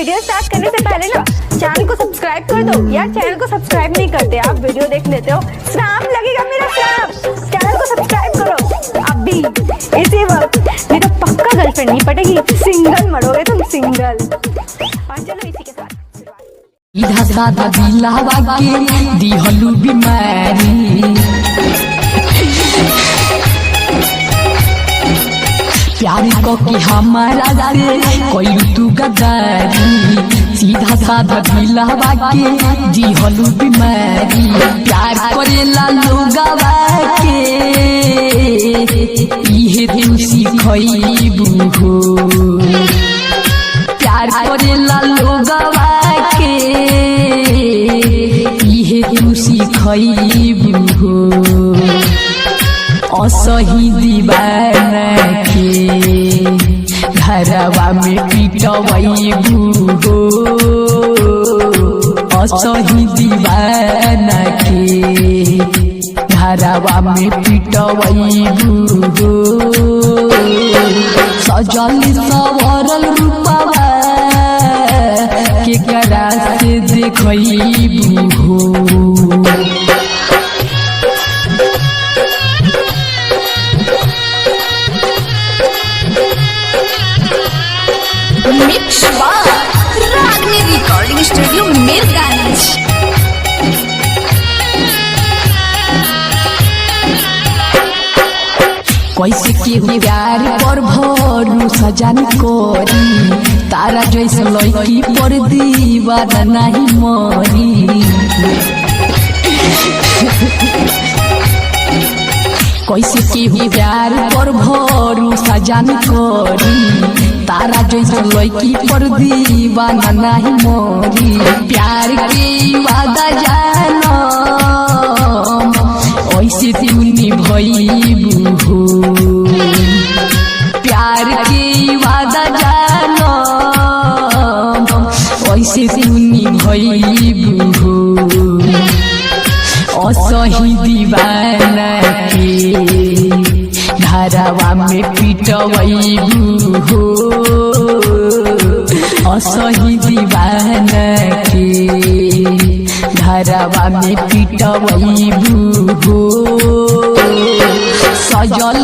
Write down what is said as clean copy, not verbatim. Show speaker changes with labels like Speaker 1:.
Speaker 1: Video start करने से पहले ना चैनल को सब्सक्राइब कर दो। यार चैनल को सब्सक्राइब नहीं करते, आप वीडियो देख लेते हो, श्राप लगेगा मेरा श्राप। चैनल को सब्सक्राइब करो अभी इसी वक्त, नहीं तो पक्का गर्लफ्रेंड नहीं पटेगी, सिंगल मरोगे तुम सिंगल। और चलो इसी के साथ
Speaker 2: इधा साधा दिलावा के दिहलू बीमारी, प्यार को के हमारा से कोई तू गद्दारी। सीधा साधा दिलावा के दिहलू बीमारी, प्यार करेला लोगवा के इहे तू सिखइबू हो। प्यार करेला लोगवा के इहे तू सिखइबू हो। असही दीवाना के घरवा में पिटवइबू हो। असही दीवाना के घरवा में पिटवइबू हो। सजल सवरल रूपवा के करा से देखइबू हो।
Speaker 3: मिक्स बार रागनी रिकॉर्डिंग स्टूडियो मीरगंज।
Speaker 2: कैसे के प्यार पर भरोसा जान करी, तारा जैसे लड़की पर दीवाना नहीं मरी। कैसे के प्यार पर भरोसा जान करी, तारा जैसे लड़की पर दीवाना नहीं मरी। प्यार के वादा जानो ऐसे तुनी भइबू हो। प्यार के वादा जानो ऐसे तुनी भइबू हो। असही दीवाना के घरवा में पिटवइबू हो। असही दीवाना के घरवा में पिटवइबू हो। सजल